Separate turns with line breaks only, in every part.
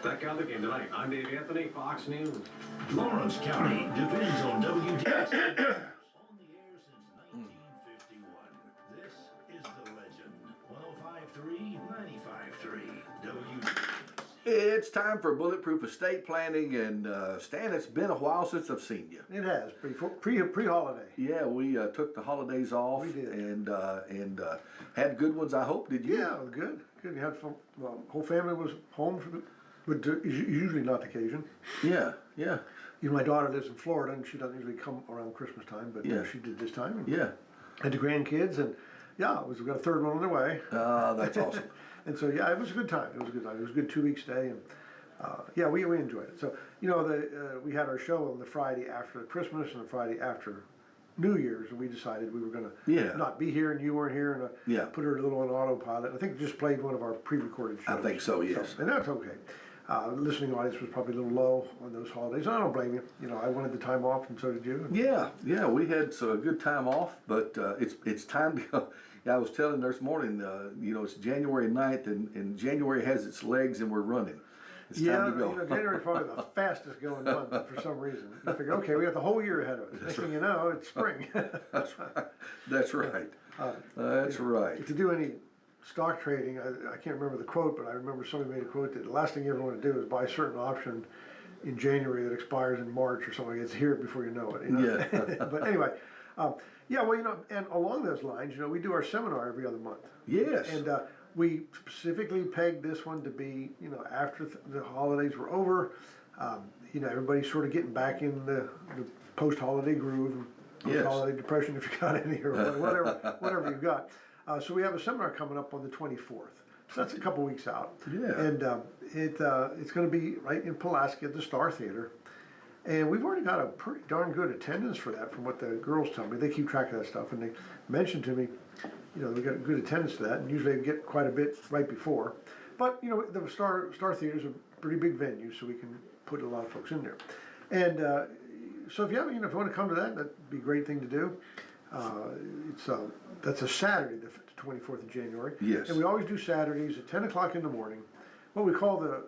Back out again tonight. I'm Dave Anthony, Fox News.
Lawrence County depends on WDXE. On the air since 1951. This is the legend. 105.3, 95.3, WDXE.
It's time for Bulletproof Estate Planning, and Stan, it's been a while since I've seen you.
It has, pre-holiday.
Yeah, we took the holidays off.
We did.
And had good ones, I hope. Did you?
Yeah, it was good. Good. You had fun. Well, whole family was home, but usually not the occasion.
Yeah, yeah.
You know, my daughter lives in Florida, and she doesn't usually come around Christmas time, but
Yeah.
she did this time. And
Yeah.
had the grandkids, and yeah, we got a third one on the way.
That's awesome.
And so, yeah, it was a good time. It was a good time. It was a good 2 week stay, and yeah, we enjoyed it. So, you know, we had our show on the Friday after Christmas and the Friday after New Year's, and we decided we were going to not be here, and you weren't here, and put her a little on autopilot. I think we just played one of our pre-recorded shows.
I think so, yes.
And that's okay. The listening audience was probably a little low on those holidays. I don't blame you. You know, I wanted the time off, and so did you.
Yeah, we had a good time off, but it's time to go. Yeah, I was telling this morning, you know, it's January 9th, and January has its legs, and we're running. It's time to go.
You know, January is probably the fastest going month for some reason. You figure, okay, we got the whole year ahead of us. Next thing you know, it's spring.
That's right. That's right. That's right.
To do any stock trading, I can't remember the quote, but I remember somebody made a quote that the last thing you ever want to do is buy a certain option in January that expires in March or something. It's here before you know it. You know?
Yeah.
But anyway, yeah, well, you know, and along those lines, you know, we do our seminar every other month.
Yes.
And we specifically pegged this one to be, you know, after the holidays were over. You know, everybody's sort of getting back in the post-holiday groove, post-holiday depression, if you got any, or whatever you've got. So we have a seminar coming up on the 24th. So that's a couple weeks out.
Yeah.
And it's going to be right in Pulaski at the Star Theater. And we've already got a pretty darn good attendance for that from what the girls tell me. They keep track of that stuff. And they mentioned to me, you know, we got good attendance to that. And usually they get quite a bit right before. But, you know, the Star Theater is a pretty big venue, so we can put a lot of folks in there. And so if you have, you know, if you want to come to that, that'd be a great thing to do. That's a Saturday, the 24th of January.
Yes.
And we always do Saturdays at 10 o'clock in the morning. What we call the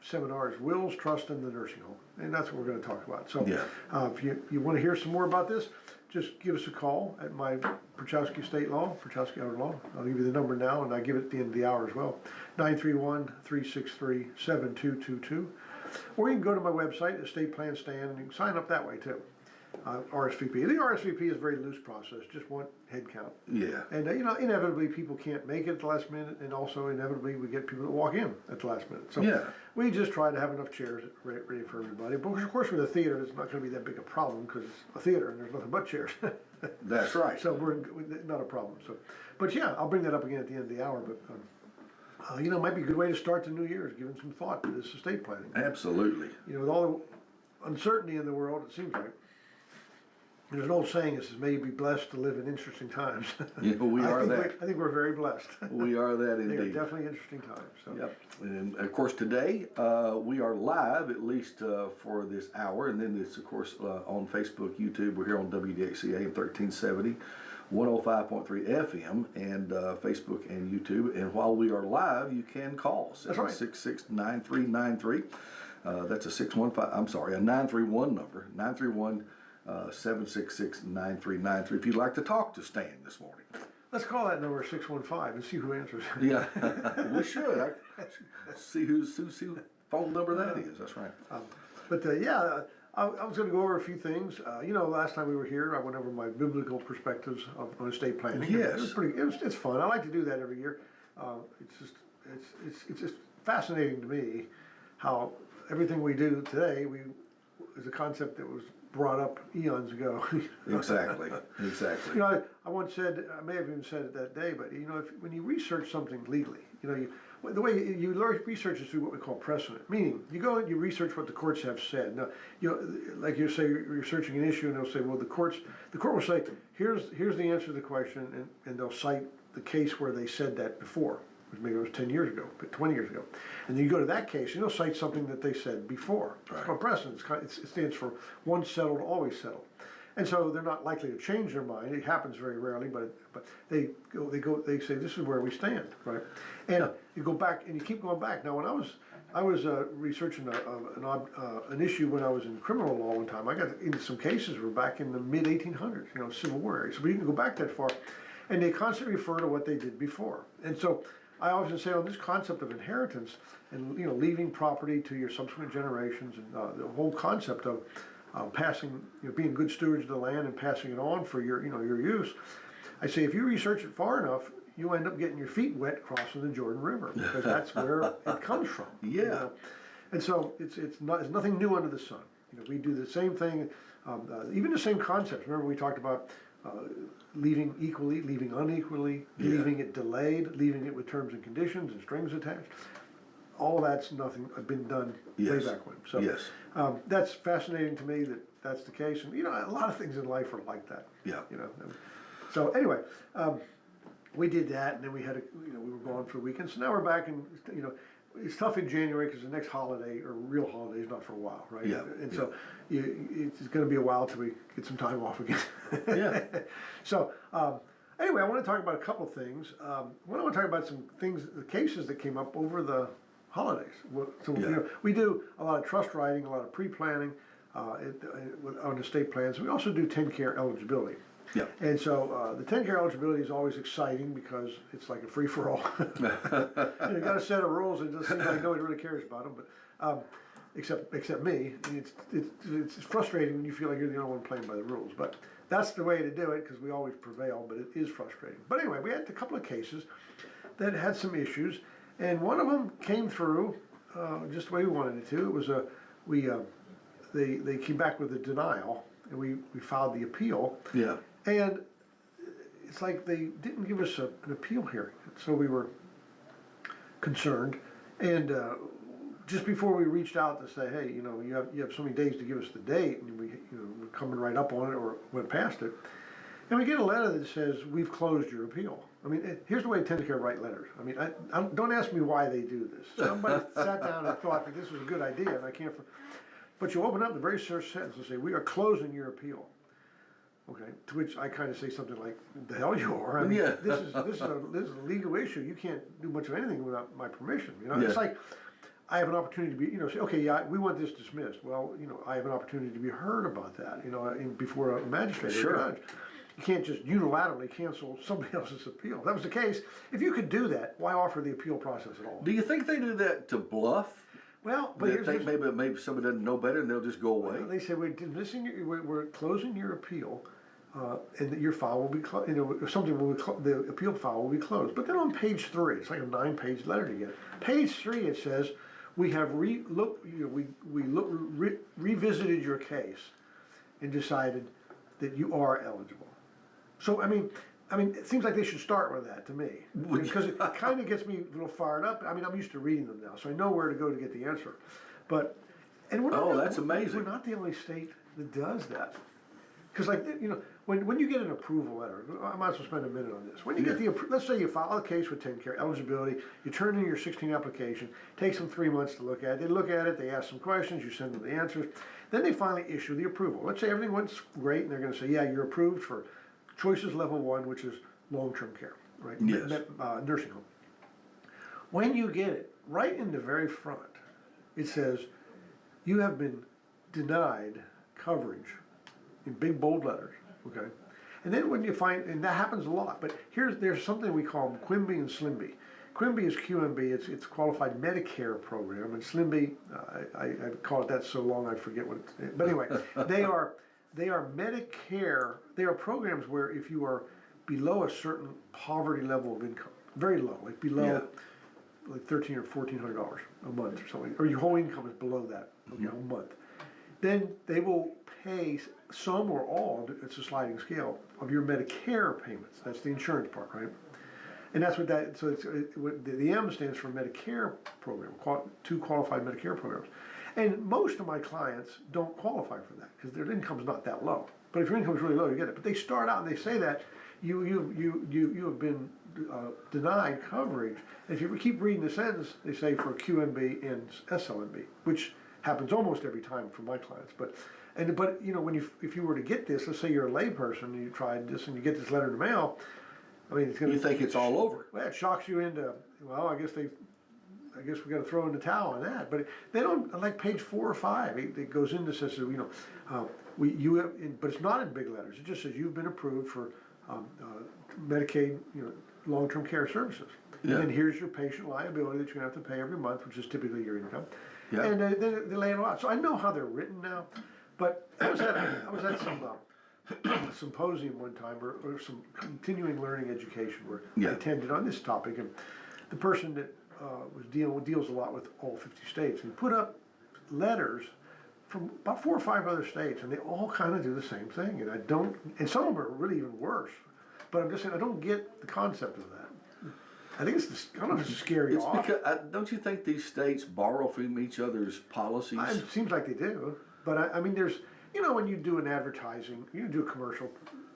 seminar is Wills, Trust, and the Nursing Home. And that's what we're going to talk about. So if you want to hear some more about this, just give us a call at my Pierchoski State Law, Pierchoski Outer Law. I'll give you the number now, and I give it at the end of the hour as well, 931-363-7222. Or you can go to my website, Estate Plan Stan, and you can sign up that way too. RSVP. The RSVP is a very loose process, just one head count.
Yeah.
And you know, inevitably people can't make it at the last minute, and also inevitably we get people that walk in at the last minute. So we just try to have enough chairs ready for everybody. But of course with a theater, it's not going to be that big a problem because it's a theater and there's nothing but chairs.
That's right.
So we're not a problem. So, but yeah, I'll bring that up again at the end of the hour. But you know, it might be a good way to start the new year is giving some thought to this estate planning.
Absolutely.
You know, with all the uncertainty in the world, it seems like. There's an old saying that says, may you be blessed to live in interesting times.
Yeah, we are that.
I think we're very blessed.
We are that indeed.
They are definitely interesting times. So.
Yep. And of course today we are live, at least for this hour, and then it's of course on Facebook, YouTube. We're here on WDXE AM 1370, 105.3 FM, and Facebook and YouTube. And while we are live, you can call 766-9393. That's a 931 number, 766-939-9393 if you'd like to talk to Stan this morning.
Let's call that number 615 and see who answers.
Yeah, we should. See whose phone number that is. That's right.
But I was going to go over a few things. You know, last time we were here, I went over my biblical perspectives on estate planning.
Yes,
it's fun. I like to do that every year. It's just fascinating to me how everything we do today is a concept that was brought up eons ago.
Exactly.
You know, I once said, I may have even said it that day, but you know, when you research something legally, you know, the way you learn research is through what we call precedent. Meaning, you go and you research what the courts have said. Now, you know, like you say, you're researching an issue, and they'll say, well, the court will say, here's the answer to the question, and they'll cite the case where they said that before. Maybe it was 10 years ago, but 20 years ago. And then you go to that case, and you'll cite something that they said before. Right. It's called precedent. It stands for once settled, always settled. And so they're not likely to change their mind. It happens very rarely, but they say this is where we stand, right? And you go back and you keep going back. Now, when I was I was researching an issue when I was in criminal law one time. I got into some cases were back in the mid 1800s, you know, Civil War area. So we didn't go back that far, and they constantly refer to what they did before. And so I often say on this concept of inheritance and, you know, leaving property to your subsequent generations, and the whole concept of passing, you know, being good stewards of the land and passing it on for your, you know, your use. I say if you research it far enough, you end up getting your feet wet crossing the Jordan River, because that's where it comes from.
Yeah.
You know? And so it's nothing new under the sun. You know, we do the same thing, even the same concepts. Remember we talked about leaving equally, leaving unequally, leaving it delayed, leaving it with terms and conditions and strings attached. All that's been done way back when. So that's fascinating to me that that's the case. And you know, a lot of things in life are like that.
Yeah.
You know. So anyway, we did that, and then we had we were gone for a weekend. So now we're back, and you know, it's tough in January because the next holiday or real holiday is not for a while, right?
Yeah.
And so it's going to be a while till we get some time off again.
Yeah.
So anyway, I want to talk about a couple of things. I want to talk about some things, the cases that came up over the holidays. So you know, we do a lot of trust writing, a lot of pre-planning on estate plans. We also do 10-care eligibility.
Yeah.
And so the 10-care eligibility is always exciting because it's like a free-for-all. You got a set of rules, and it doesn't seem like nobody really cares about them, but except me. It's frustrating when you feel like you're the only one playing by the rules. But that's the way to do it because we always prevail, but it is frustrating. But anyway, we had a couple of cases that had some issues, and one of them came through just the way we wanted it to. It was they came back with a denial, and we filed the appeal.
Yeah.
And it's like they didn't give us an appeal hearing, so we were concerned. And just before we reached out to say, hey, you know, you have so many days to give us the date, and we're coming right up on it or went past it, and we get a letter that says we've closed your appeal. I mean, here's the way 10-care write letters. I mean, don't ask me why they do this. Somebody sat down and thought that this was a good idea, and I can't. But you open up the very first sentence and say, we are closing your appeal. Okay, to which I kind of say something like, the hell you are. I mean, this is a legal issue. You can't do much of anything without my permission. You know, it's like I have an opportunity to be, you know, say, okay, yeah, we want this dismissed. Well, you know, I have an opportunity to be heard about that, you know, before a magistrate or a judge. You can't just unilaterally cancel somebody else's appeal. If that was the case, if you could do that, why offer the appeal process at all?
Do you think they do that to bluff?
Well, but
they think maybe somebody doesn't know better and they'll just go away?
They say we're closing your appeal, and that your file will be closed. You know, something the appeal file will be closed. But then on page 3, it's like a 9-page letter to get. Page 3, it says we have revisited your case and decided that you are eligible. So I mean, it seems like they should start with that to me, because it kind of gets me a little fired up. I mean, I'm used to reading them now, so I know where to go to get the answer. But
that's amazing.
We're not the only state that does that. Because, like, you know, when you get an approval letter, I might as well spend a minute on this. When you get let's say you file a case with 10-care eligibility, you turn in your 16 application, takes them 3 months to look at it. They look at it, they ask some questions, you send them the answers. Then they finally issue the approval. Let's say everything went great, and they're going to say, yeah, you're approved for Choices Level 1, which is long-term care, right?
Yes.
Nursing home. When you get it, right in the very front, it says, you have been denied coverage in big bold letters, okay? And then when you find, and that happens a lot, but there's something we call QMB and SLMB. QMB is QMB, it's Qualified Medicare Program, and SLMB, I call it that so long I forget what it's, but anyway, they are Medicare, they are programs where if you are below a certain poverty level of income, very low, like below like $1,300 or $1,400 a month or something, or your whole income is below that, okay, a month, then they will pay some or all, it's a sliding scale, of your Medicare payments. That's the insurance part, right? And that's what that, so the M stands for Medicare program, 2 qualified Medicare programs. And most of my clients don't qualify for that because their income's not that low. But if your income's really low, you get it. But they start out and they say that you have been denied coverage. And if you keep reading the sentence, they say for QMB and SLMB, which happens almost every time for my clients. But you know, if you were to get this, let's say you're a layperson and you tried this and you get this letter in the mail, I mean, it's going to.
You think it's all over?
Well, it shocks you into, well, I guess I guess we got to throw in the towel on that. But they don't, like page 4 or 5, it goes into says, you have, but it's not in big letters. It just says you've been approved for Medicaid, long-term care services.
Yeah.
And then here's your patient liability that you're gonna have to pay every month, which is typically your income.
Yeah.
And then they lay it out. So I know how they're written now, but I was at some symposium one time, or some continuing learning education where
Yeah.
I attended on this topic, and the person that deals a lot with all 50 states, and put up letters from about 4 or 5 other states, and they all kind of do the same thing, and some of them are really even worse. But I'm just saying, I don't get the concept of that. I think it's kind of scary.
It's because, don't you think these states borrow from each other's policies?
It seems like they do, but I mean, there's, when you do an advertising, you do a commercial,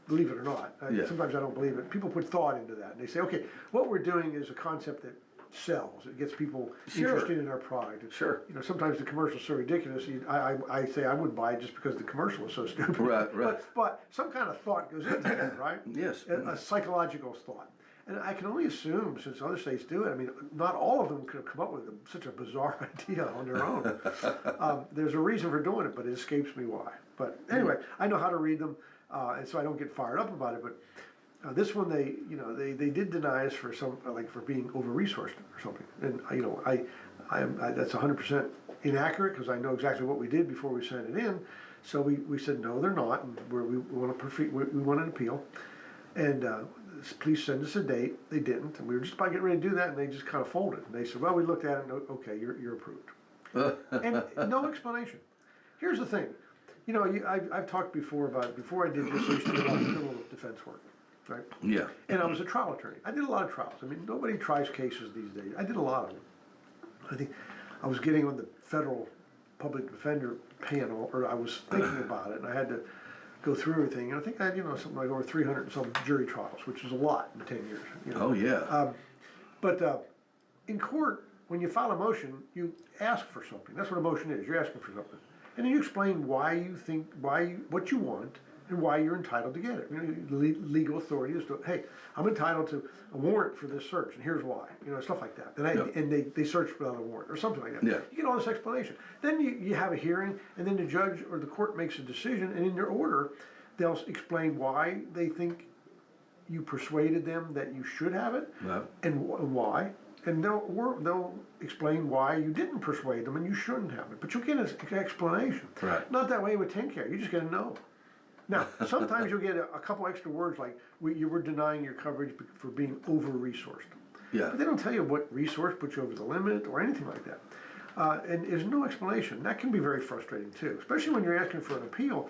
believe it or not,
Yeah.
sometimes I don't believe it, people put thought into that, and they say, okay, what we're doing is a concept that sells, it gets people
Sure.
interested in our product. And,
Sure.
sometimes the commercial's so ridiculous, I say I wouldn't buy it just because the commercial is so stupid.
Right.
But some kind of thought goes into it, right?
Yes.
A psychological thought. And I can only assume, since other states do it, I mean, not all of them could have come up with such a bizarre idea on their own. There's a reason for doing it, but it escapes me why. But anyway, I know how to read them, and so I don't get fired up about it. But this one, they did deny us for for being over-resourced or something. And that's 100% inaccurate, because I know exactly what we did before we sent it in. So we said no, they're not, and we want an appeal, and please send us a date. They didn't, and we were just about getting ready to do that, and they just kind of folded. And they said, well, we looked at it, and okay, you're approved. And no explanation. Here's the thing, I've talked before about, before I did this, I used to do a lot of criminal defense work, right?
Yeah.
And I was a trial attorney. I did a lot of trials. I mean, nobody tries cases these days. I did a lot of them. I think I was getting on the federal public defender panel, or I was thinking about it, and I had to go through everything. And I think I had, something like over 300 and some jury trials, which is a lot in 10 years.
Oh, yeah.
But in court, when you file a motion, you ask for something. That's what a motion is. You're asking for something. And then you explain why you think, what you want, and why you're entitled to get it. Legal authority is to, hey, I'm entitled to a warrant for this search, and here's why. Stuff like that. And they search without a warrant, or something like that.
Yeah.
You get all this explanation. Then you have a hearing, and then the judge or the court makes a decision, and in their order, they'll explain why they think you persuaded them that you should have it,
Yeah.
and why. And they'll explain why you didn't persuade them and you shouldn't have it. But you'll get an explanation.
Right.
Not that way with 10-care. You just get a no. Now, sometimes you'll get a couple extra words like, you were denying your coverage for being over-resourced.
Yeah.
But they don't tell you what resource put you over the limit or anything like that. And there's no explanation. That can be very frustrating too, especially when you're asking for an appeal.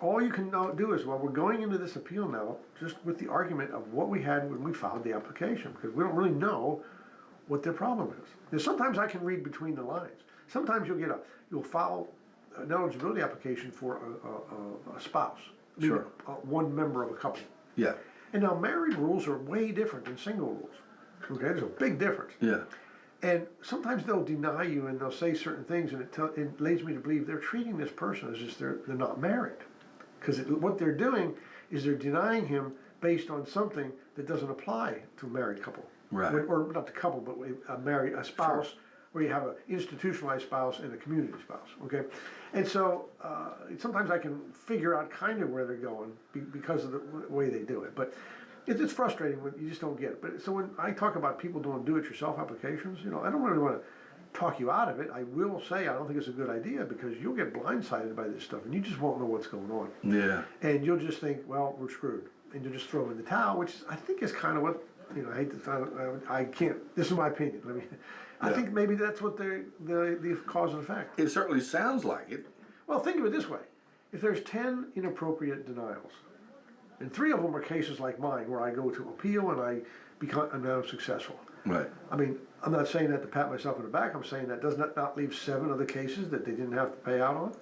All you can do is, well, we're going into this appeal now just with the argument of what we had when we filed the application, because we don't really know what their problem is. And sometimes I can read between the lines. Sometimes you'll file an eligibility application for a spouse,
Sure.
one member of a couple.
Yeah.
And now married rules are way different than single rules. Okay, there's a big difference.
Yeah.
And sometimes they'll deny you and they'll say certain things, and it leads me to believe they're treating this person as if they're not married. Because what they're doing is they're denying him based on something that doesn't apply to a married couple.
Right.
Or not the couple, but a spouse, sure, where you have an institutionalized spouse and a community spouse, okay? And so sometimes I can figure out kind of where they're going because of the way they do it. But it's frustrating when you just don't get it. But so when I talk about people doing do-it-yourself applications, I don't really want to talk you out of it. I will say I don't think it's a good idea, because you'll get blindsided by this stuff and you just won't know what's going on.
Yeah.
And you'll just think, well, we're screwed. And you'll just throw in the towel, which I think is kind of what, I hate to, I can't, this is my opinion. I think maybe that's what the cause and effect.
It certainly sounds like it.
Well, think of it this way. If there's 10 inappropriate denials, and 3 of them are cases like mine, where I go to appeal and I'm now successful.
Right.
I mean, I'm not saying that to pat myself on the back. I'm saying that does not leave 7 other cases that they didn't have to pay out on.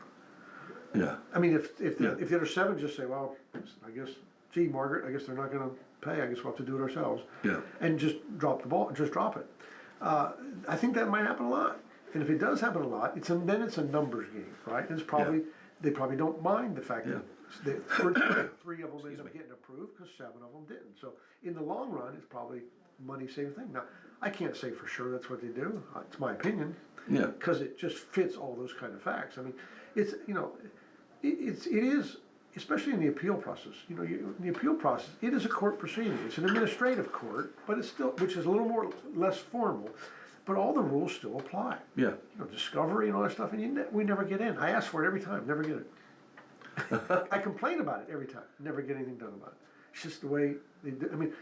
Yeah.
I mean, if there are 7, just say, well, I guess, gee, Margaret, I guess they're not going to pay. I guess we'll have to do it ourselves.
Yeah.
And just drop the ball. Just drop it. I think that might happen a lot. And if it does happen a lot, then it's a numbers game, right? And they probably don't mind the fact that 3 of them end up getting approved because 7 of them didn't. So in the long run, it's probably money saving thing. Now, I can't say for sure that's what they do. It's my opinion.
Yeah.
Because it just fits all those kind of facts. I mean, it's, you know, it is, especially in the appeal process, you know, in the appeal process, it is a court proceeding. It's an administrative court, but it's still, which is a little more, less formal, but all the rules still apply.
Yeah.
You know, discovery and all that stuff, and we never get in. I ask for it every time, never get it. I complain about it every time, never get anything done about it. It's just the way they do. I mean,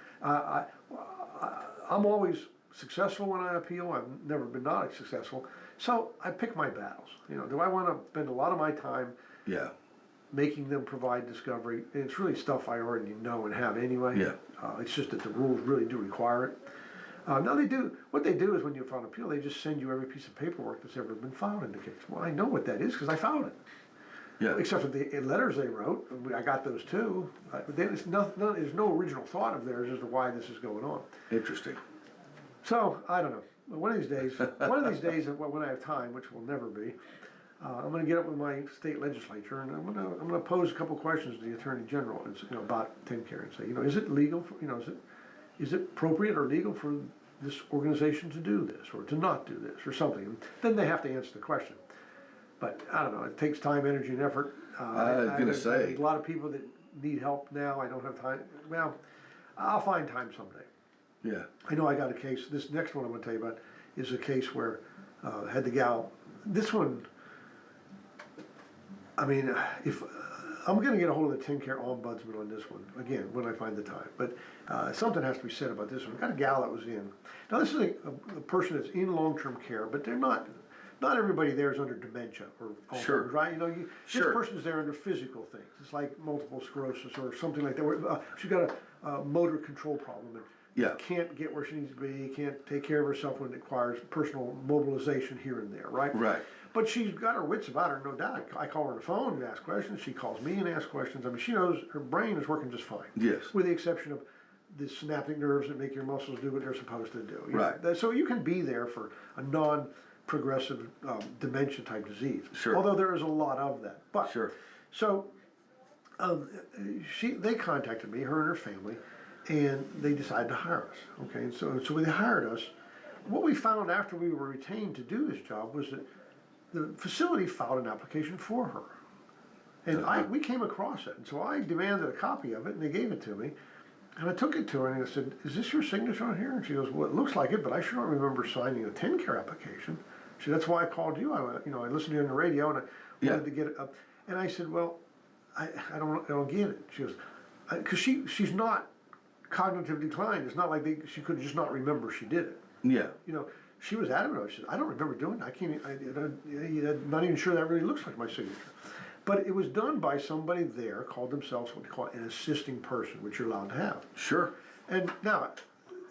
I'm always successful when I appeal. I've never been not successful. So I pick my battles. You know, do I want to spend a lot of my time
Yeah.
making them provide discovery? And it's really stuff I already know and have anyway.
Yeah.
It's just that the rules really do require it. Now they do, what they do is when you file an appeal, they just send you every piece of paperwork that's ever been filed in the case. Well, I know what that is because I filed it.
Yeah.
Except for the letters they wrote, I got those too. There's no original thought of theirs as to why this is going on.
Interesting.
So, I don't know. One of these days, when I have time, which will never be, I'm going to get up with my state legislature and I'm going to pose a couple questions to the Attorney General, and, you know, about TennCare and say, you know, is it legal? For, you know, is it appropriate or legal for this organization to do this or to not do this or something? And then they have to answer the question. But I don't know. It takes time, energy, and effort.
I was going to say.
A lot of people that need help now. I don't have time. Well, I'll find time someday.
Yeah.
I know I got a case. This next one I'm going to tell you about is a case where had the gal. This one. I mean, if I'm going to get a hold of the TennCare ombudsman on this one again when I find the time. But something has to be said about this one. Got a gal that was in. Now this is a person that's in long-term care, but they're not. Not everybody there is under dementia or Alzheimer's,
Sure.
right? You know,
Sure.
This person's there under physical things. It's like multiple sclerosis or something like that. Where, she's got a motor control problem and
Yeah.
can't get where she needs to be, can't take care of herself when it requires personal mobilization here and there, right?
Right.
But she's got her wits about her, no doubt. I call her on the phone and ask questions. She calls me and asks questions. I mean, she knows her brain is working just fine.
Yes.
With the exception of the synaptic nerves that make your muscles do what they're supposed to do. You
Right.
know, so you can be there for a non-progressive dementia type disease.
Sure.
Although there is a lot of that. But
Sure.
so they contacted me, her and her family, and they decided to hire us. Okay, and so when they hired us, what we found after we were retained to do this job was that the facility filed an application for her. And we came across it, and so I demanded a copy of it, and they gave it to me. And I took it to her, and I said, "Is this your signature on here?" And she goes, "Well, it looks like it, but I sure don't remember signing a TennCare application." She said, "That's why I called you. I listened to you on the radio, and I wanted to get it up." And I said, "Well, I don't get it." She goes, "Because she's not cognitive declined. It's not like she could just not remember she did it."
Yeah.
You know, she was adamant about it. She said, "I don't remember doing it. I'm not even sure that really looks like my signature." But it was done by somebody there, called themselves what they call an assisting person, which you're allowed to have.
Sure.
And now,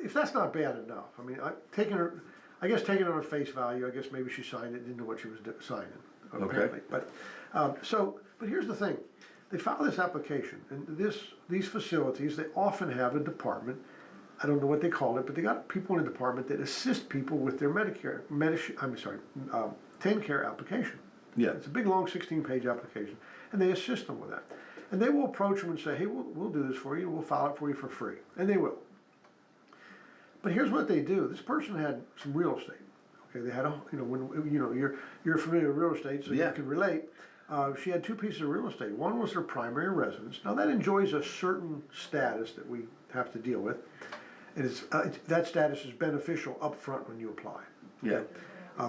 if that's not bad enough, I mean, taking it on her face value, I guess maybe she signed it, didn't know what she was signing, apparently.
Okay.
But here's the thing. They filed this application, and these facilities, they often have a department, I don't know what they call it, but they got people in the department that assist people with their TennCare application.
Yeah.
It's a big, long 16-page application, and they assist them with that. And they will approach them and say, "Hey, we'll do this for you. We'll file it for you for free," and they will. But here's what they do. This person had some real estate. Okay, they had you're familiar with real estate, so
Yeah.
you can relate. She had two pieces of real estate. One was her primary residence. Now that enjoys a certain status that we have to deal with, and that status is beneficial up front when you apply.
Yeah.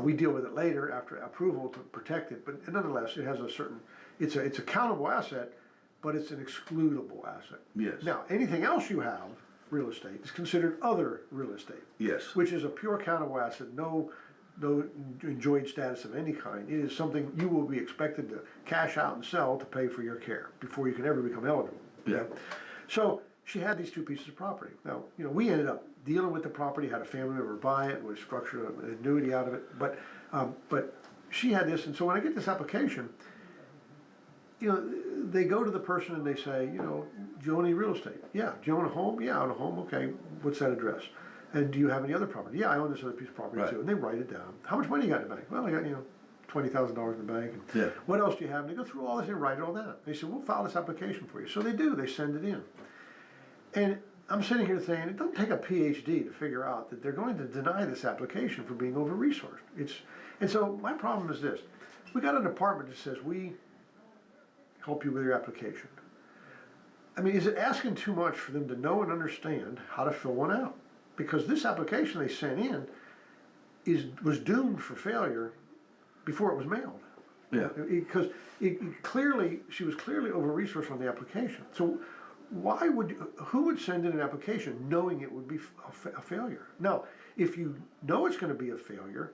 We deal with it later after approval to protect it, but nonetheless, it has a certain. It's a countable asset, but it's an excludable asset.
Yes.
Now, anything else you have, real estate, is considered other real estate.
Yes.
Which is a pure countable asset, no enjoyed status of any kind. It is something you will be expected to cash out and sell to pay for your care before you can ever become eligible.
Yeah.
So she had these two pieces of property. Now, we ended up dealing with the property, had a family member buy it, we structured an annuity out of it, but she had this, and so when I get this application, they go to the person and they say, "Do you own any real estate?" "Yeah." "Do you own a home?" "Yeah, I own a home." "Okay, what's that address?" "And do you have any other property?" "Yeah, I own this other piece of property too." And they write it down. "How much money you got in the bank?" "Well, I got, $20,000 in the bank." And,
Yeah.
"What else do you have?" And they go through all this and write it all down. They say, "We'll file this application for you." So they do, they send it in. And I'm sitting here saying it doesn't take a PhD to figure out that they're going to deny this application for being over-resourced. And so my problem is this. We got a department that says we help you with your application. I mean, is it asking too much for them to know and understand how to fill one out? Because this application they sent in was doomed for failure before it was mailed.
Yeah.
Because she was clearly over-resourced on the application. So who would send in an application knowing it would be a failure? Now, if you know it's going to be a failure,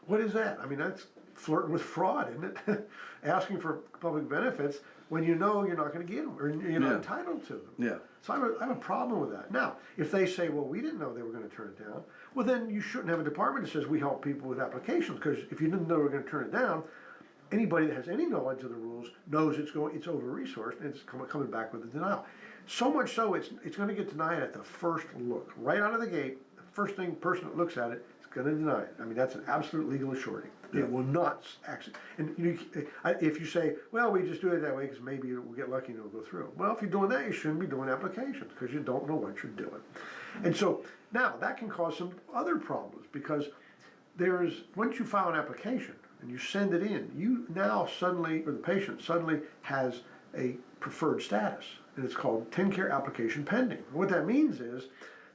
what is that? I mean, that's flirting with fraud, isn't it? Asking for public benefits when you know you're not going to get them or you're not entitled to them.
Yeah.
So I have a problem with that. Now, if they say, well, we didn't know they were going to turn it down, well, then you shouldn't have a department that says we help people with applications, because if you didn't know we were going to turn it down, anybody that has any knowledge of the rules knows it's over-resourced and it's coming back with a denial. So much so, it's going to get denied at the first look. Right out of the gate, the first person that looks at it is going to deny it. I mean, that's an absolute legal assurity.
Yeah.
It will not actually, and if you say, well, we just do it that way because maybe we'll get lucky and it'll go through. Well, if you're doing that, you shouldn't be doing applications because you don't know what you're doing. And so now that can cause some other problems, because once you file an application and you send it in, you now suddenly, or the patient suddenly has a preferred status, and it's called TennCare application pending. And what that means is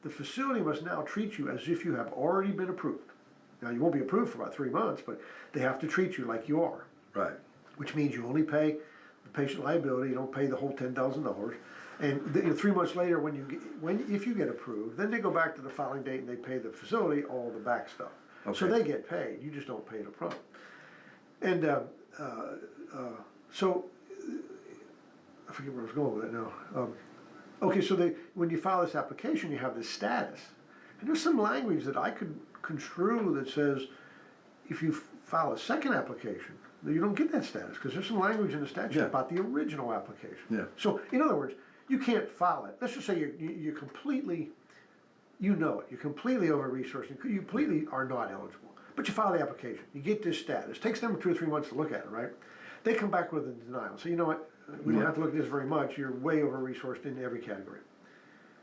the facility must now treat you as if you have already been approved. Now, you won't be approved for about 3 months, but they have to treat you like you are.
Right.
Which means you only pay the patient liability, you don't pay the whole $10,000. And 3 months later, if you get approved, then they go back to the filing date and they pay the facility all the back stuff.
Okay.
So they get paid, you just don't pay it up front. And so, I forget where I was going with it now. Okay, so when you file this application, you have this status. And there's some language that I could construe that says if you file a second application, that you don't get that status, because there's some language in the statute about the original application.
Yeah.
So, in other words, you can't file it. Let's just say you're completely, you're completely over-resourced, you completely are not eligible. But you file the application, you get this status. It takes them 2 or 3 months to look at it, right? They come back with a denial. So you know what, we don't have to look at this very much, you're way over-resourced in every category.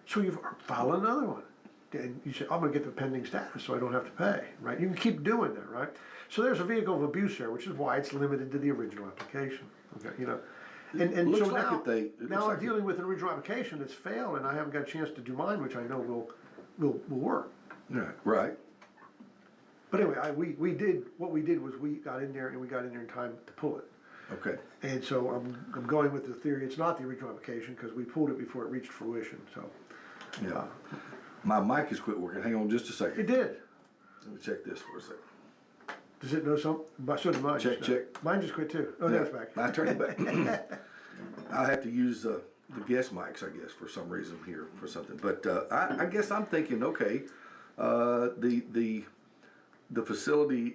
So you file another one. And you say, I'm going to get the pending status so I don't have to pay, right? You can keep doing that, right? So there's a vehicle of abuse there, which is why it's limited to the original application. Okay, and
Looks
so
like
now I'm dealing with an original application that's failed, and I haven't got a chance to do mine, which I know will work.
Yeah. Right.
But anyway, we did we got in there in time to pull it.
Okay.
And so I'm going with the theory it's not the original application because we pulled it before it reached fruition. So
Yeah. My mic has quit working. Hang on just a second.
it did.
Let me check this for a second.
Does it know something? So did mine.
Check,
just now.
check.
Mine just quit too. Oh, there it's back.
I turned it back. I have to use the guest mics, I guess, for some reason here for something. But I guess I'm thinking, okay, the facility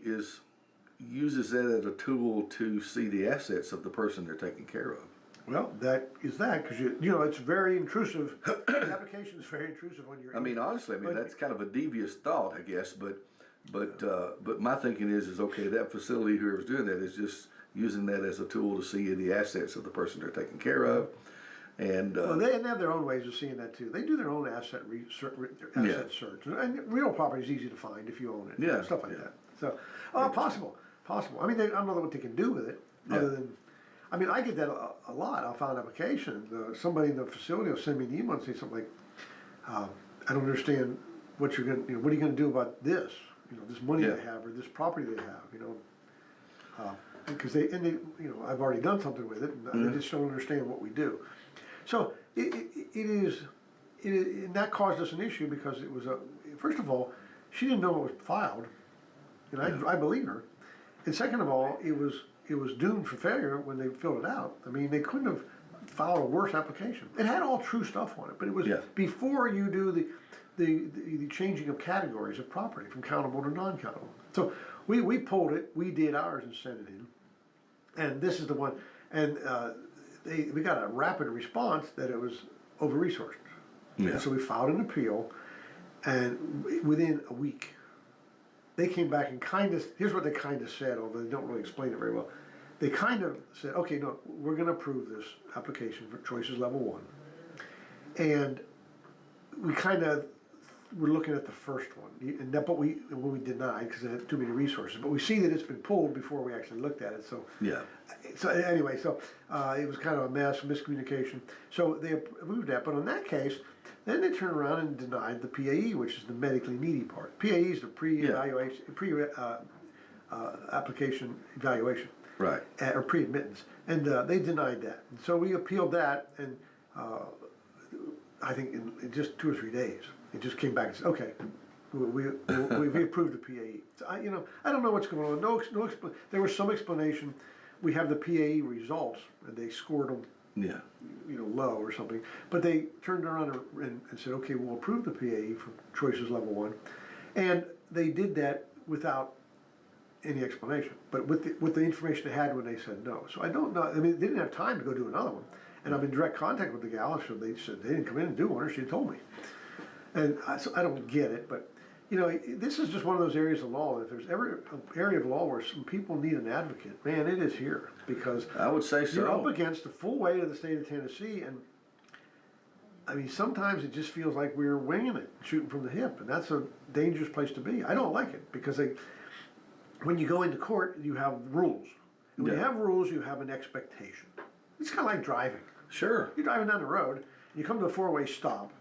uses that as a tool to see the assets of the person they're taking care of.
Well, that because it's very intrusive. The application is very intrusive on your.
I mean, honestly, that's kind of a devious thought, I guess, but my thinking is okay, that facility, whoever's doing that, is just using that as a tool to see the assets of the person they're taking care of, and
well, they have their own ways of seeing that too. They do their own asset search, and real property is easy to find if you own it.
Yeah,
stuff like that. So, possible. I mean, I don't know what they can do with it other than. I mean, I get that a lot. I'll file an application. Somebody in the facility will send me an email and say something like, "I don't understand what you're going. What are you going to do about this? This money they have or this property they have. Because I've already done something with it, and they just don't understand what we do. So and that caused us an issue because it was first of all, she didn't know it was filed, and I believe her. And second of all, it was doomed for failure when they filled it out. I mean, they couldn't have filed a worse application. It had all true stuff on it, but it was before you do the changing of categories of property from countable to non-countable. So we pulled it, we did ours and sent it in, and this is the one. And we got a rapid response that it was over-resourced. Yeah. And so we filed an appeal, and within a week, they came back and here's what they kind of said, although they don't really explain it very well. They kind of said, okay, no, we're going to approve this application for choices level 1. And we kind of were looking at the first one, and that, but when we denied because it had too many resources. But we see that it's been pulled before we actually looked at it. So
Yeah.
So anyway, it was kind of a mess, miscommunication. So they approved that, but on that case, then they turned around and denied the PAE, which is the medically needy part. PAE is the application evaluation.
Right.
Or pre-admittance, and they denied that. And so we appealed that, and I think in just 2 or 3 days, it just came back and said, okay, we approved the PAE. So I don't know what's going on. There was some explanation. We have the PAE results, and they scored them,
Yeah.
low or something. But they turned around and said, okay, we'll approve the PAE for choices level 1, and they did that without any explanation, but with the information they had when they said no. So I don't know. I mean, they didn't have time to go do another one, and I'm in direct contact with the gal. So they said they didn't come in and do one, or she told me, and so I don't get it. But this is just one of those areas of law. If there's ever an area of law where some people need an advocate, man, it is here, because
I would say so.
You're up against the full weight of the state of Tennessee, and I mean, sometimes it just feels like we're winging it, shooting from the hip, and that's a dangerous place to be. I don't like it, because when you go into court, you have rules. And when you have rules, you have an expectation. It's kind of like driving.
Sure.
You're driving down the road, and you come to a four-way stop.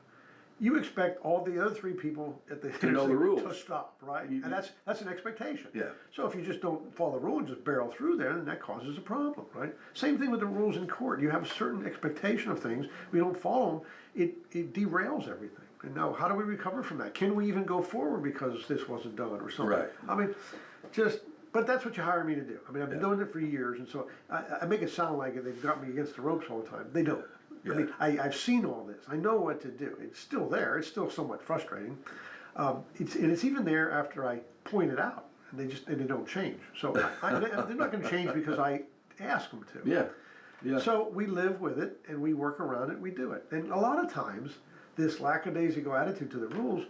You expect all the other 3 people at the
to know the rules
to stop, right? And that's an expectation.
Yeah.
So if you just don't follow the rule and just barrel through there, then that causes a problem, right? Same thing with the rules in court. You have a certain expectation of things. If we don't follow them, it derails everything. And now, how do we recover from that? Can we even go forward because this wasn't done or something?
Right.
I mean, but that's what you hire me to do. I mean, I've been doing it for years, and so I make it sound like they've got me against the ropes all the time. They don't.
Yeah.
I mean, I've seen all this. I know what to do. It's still there. It's still somewhat frustrating. It's even there after I point it out, and they don't change. So they're not going to change because I ask them to.
Yeah. Yeah.
So we live with it, and we work around it. We do it. And a lot of times, this lackadaisical attitude to the rules,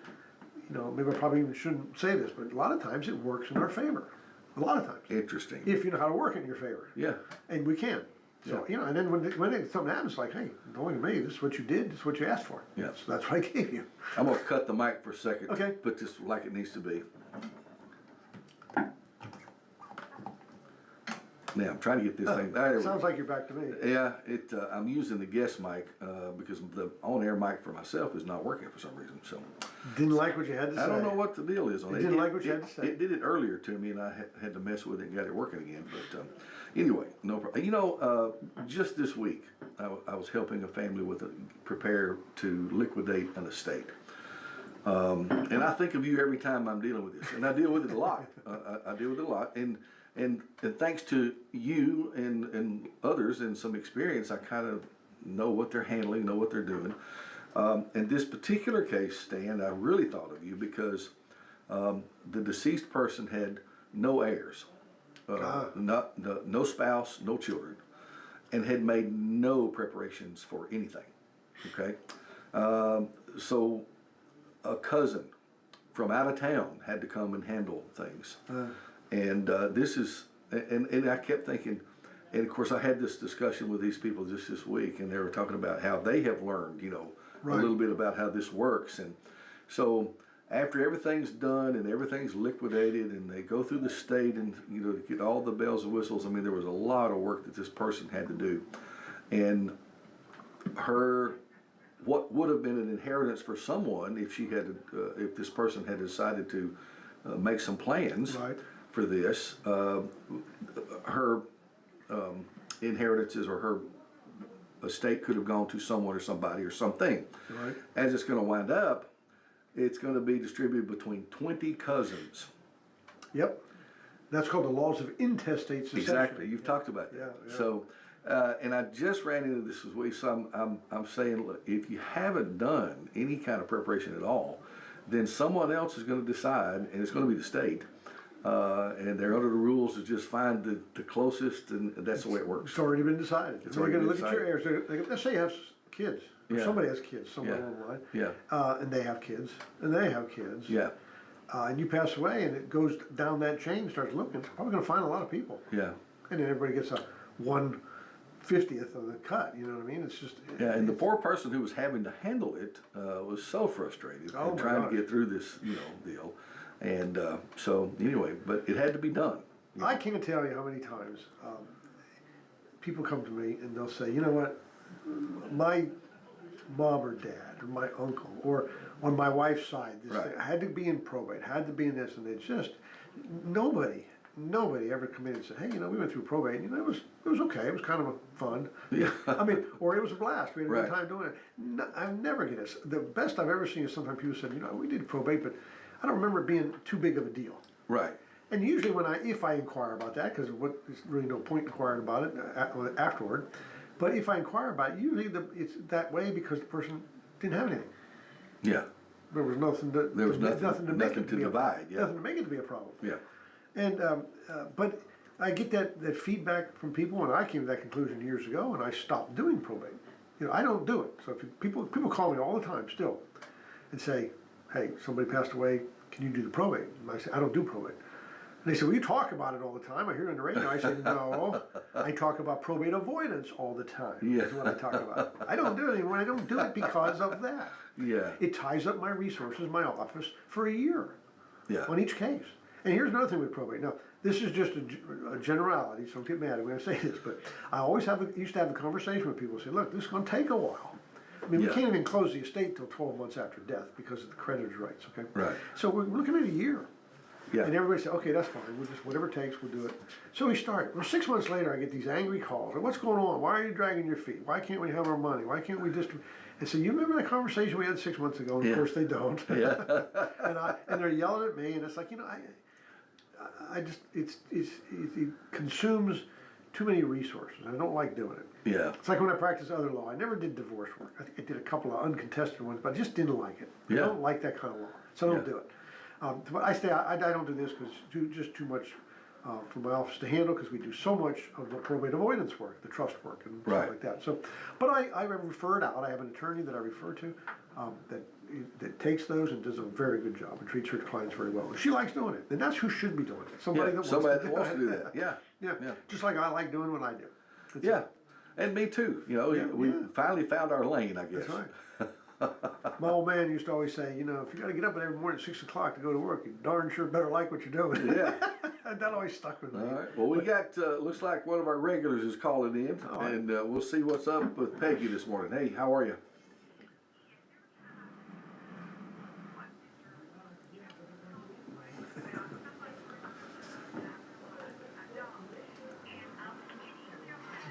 maybe I probably even shouldn't say this, but a lot of times it works in our favor. A lot of times.
Interesting.
If you know how to work it in your favor.
Yeah.
And we can. So, and then when something happens, like, hey, don't look at me, this is what you did, this is what you asked for.
Yeah.
So that's what I gave you.
I'm going to cut the mic for a second.
Okay.
Put this like it needs to be. Now, I'm trying to get this thing. There we
Sounds
go.
like you're back to me.
Yeah, I'm using the guest mic because the on-air mic for myself is not working for some reason. So
Didn't like what you had to say.
I don't know what the deal is on
You
it.
didn't like what you had to say.
It did it earlier to me, and I had to mess with it and got it working again. But anyway, no problem. Just this week, I was helping a family prepare to liquidate an estate. And I think of you every time I'm dealing with this, and I deal with it a lot. I deal with it a lot, and thanks to you and others and some experience, I kind of know what they're handling, know what they're doing. In this particular case, Stan, I really thought of you because the deceased person had no heirs, no spouse, no children, and had made no preparations for anything. Okay, so a cousin from out of town had to come and handle things. And this is, and I kept thinking, and of course I had this discussion with these people just this week, and they were talking about how they have learned,
Right.
a little bit about how this works. And so after everything's done and everything's liquidated and they go through the state and, get all the bells and whistles, I mean, there was a lot of work that this person had to do. And what would have been an inheritance for someone if if this person had decided to make some plans.
Right.
For this, her inheritances or her estate could have gone to someone or somebody or something.
Right.
As it's going to wind up, it's going to be distributed between 20 cousins.
Yep. That's called the laws of intestate succession.
Exactly. You've talked about that.
Yeah.
So, and I just ran into this week. So I'm saying, look, if you haven't done any kind of preparation at all, then someone else is going to decide, and it's going to be the state. And they're under the rules to just find the closest, and that's the way it works.
It's already been decided.
It's
They're
already
going to
been
look at your heirs. Let's say you have kids. Or
Yeah.
somebody has kids somewhere
Yeah.
along the line.
Yeah.
And they have kids. And they have kids.
Yeah.
And you pass away, and it goes down that chain, starts looking. It's probably going to find a lot of people.
Yeah.
And then everybody gets a 1/4 50th of the cut, you know what I mean? It's just.
Yeah, and the poor person who was having to handle it was so frustrated
Oh
and
my
trying
gosh.
to get through this, deal. And so anyway, but it had to be done.
I can't tell you how many times people come to me and they'll say, you know what, my mom or dad or my uncle or on my wife's side, this
Right.
thing, had to be in probate, had to be in this, and it's just nobody ever come in and said, hey, we went through probate, and it was okay, it was kind of fun.
Yeah.
I mean, or it was a blast. We had a
Right.
good time doing it. No, I've never get it. The best I've ever seen is sometimes people said, we did probate, but I don't remember it being too big of a deal.
Right.
And usually if I inquire about that, because there's really no point inquiring about it afterward, but if I inquire about it, usually it's that way because the person didn't have anything.
Yeah.
There was nothing to
There was
to make
nothing
it
to
be
divide. Yeah.
nothing to make it to be a problem.
Yeah.
And but I get that feedback from people, and I came to that conclusion years ago, and I stopped doing probate. I don't do it. So if people call me all the time still, and say, "Hey, somebody passed away. Can you do the probate?" And I say, "I don't do probate." And they say, "Well, you talk about it all the time. I hear it on the radio." I say, "No, I talk about probate avoidance all the time.
Yeah.
That's what I talk about. I don't do it anymore. I don't do it because of that.
Yeah.
It ties up my resources, my office, for a year
Yeah.
on each case." And here's another thing with probate. Now, this is just a generality, so don't get mad when I say this, but I always used to have a conversation with people and say, look, this is going to take a while. I mean,
Yeah.
we can't even close the estate till 12 months after death because of the creditor's rights, okay?
Right.
So we're looking at a year.
Yeah.
And everybody said, okay, that's fine. We'll just, whatever it takes, we'll do it. So we started. Well, 6 months later, I get these angry calls. What's going on? Why are you dragging your feet? Why can't we have our money? Why can't we distribute? And so you remember that conversation we had 6 months ago? And
Yeah.
of course they don't.
Yeah.
and they're yelling at me, and it's like, I just, it consumes too many resources. I don't like doing it.
Yeah.
It's like when I practiced other law. I never did divorce work. I think I did a couple of uncontested ones, but I just didn't like it. I
Yeah.
don't like that kind of law, so I don't
Yeah.
do it. But I don't do this because it's just too much for my office to handle because we do so much of the probate avoidance work, the trust work, and
Right.
stuff like that. So, but I refer it out. I have an attorney that I refer to that takes those and does a very good job and treats her clients very well. And she likes doing it, and that's who should be doing it. Somebody that
wants to do that. Yeah.
Yeah.
Yeah.
Just like I like doing what I do. That's
Yeah.
it.
And me too.
Yeah,
We
yeah.
finally found our lane, I guess.
That's right. My old man used to always say, if you got to get up every morning at 6 o'clock to go to work, you darn sure better like what you're doing.
Yeah.
That always stuck with me.
All right. Well, we got, looks like one of our regulars is calling in,
All right.
and we'll see what's up with Peggy this morning. Hey, how are you?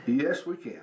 Yes, we can.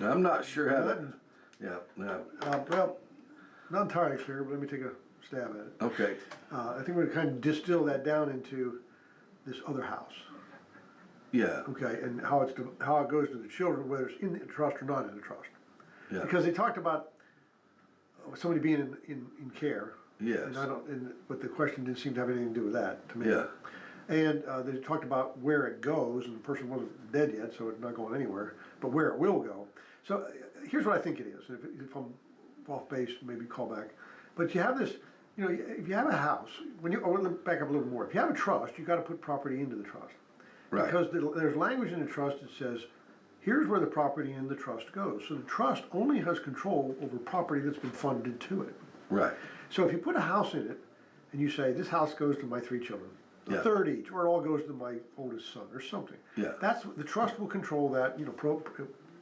I'm not sure how that. Yeah.
Well, not entirely clear, but let me take a stab at it.
Okay.
I think we're going to kind of distill that down into this other house,
Yeah.
okay, and how it goes to the children, whether it's in the trust or not in the trust.
Yeah.
Because they talked about somebody being in care.
Yes.
But the question didn't seem to have anything to do with that to me.
Yeah.
And they talked about where it goes, and the person wasn't dead yet, so it's not going anywhere, but where it will go. So here's what I think it is. If I'm off base, maybe call back. But you have this, you know, if you have a house, let me back up a little more. If you have a trust, you gotta put property into the trust.
Right.
Because there's language in the trust that says, here's where the property in the trust goes. So the trust only has control over property that's been funded to it.
Right.
So if you put a house in it, and you say, this house goes to my 3 children, a
Yeah.
third each, or it all goes to my oldest son, or something.
Yeah.
That's, the trust will control that, you know,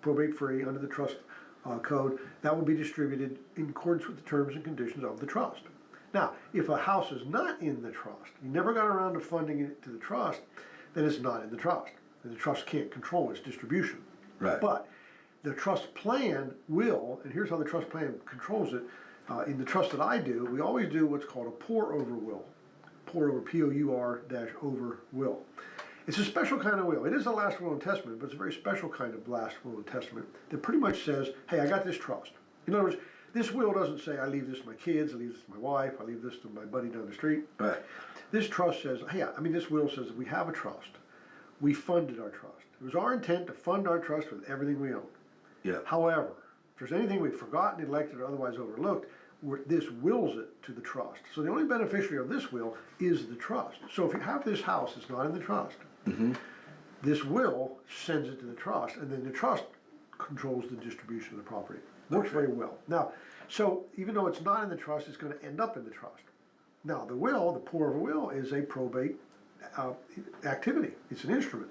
probate free under the trust code. That will be distributed in accordance with the terms and conditions of the trust. Now, if a house is not in the trust, you never got around to funding it to the trust, then it's not in the trust. And the trust can't control its distribution.
Right.
But the trust plan will, and here's how the trust plan controls it. In the trust that I do, we always do what's called a pour over will. Pour over, P-O-U-R-over will. It's a special kind of will. It is a last will and testament, but it's a very special kind of last will and testament that pretty much says, hey, I got this trust. In other words, this will doesn't say I leave this to my kids, I leave this to my wife, I leave this to my buddy down the street.
Right.
This trust says, hey, I mean, this will says that we have a trust. We funded our trust. It was our intent to fund our trust with everything we own.
Yeah.
However, if there's anything we've forgotten, neglected, or otherwise overlooked, this wills it to the trust. So the only beneficiary of this will is the trust. So if you have this house that's not in the trust, this will sends it to the trust, and then the trust controls the distribution of the property. Works very well. Now, so even though it's not in the trust, it's going to end up in the trust. Now, the will, the pour over will, is a probate activity. It's an instrument.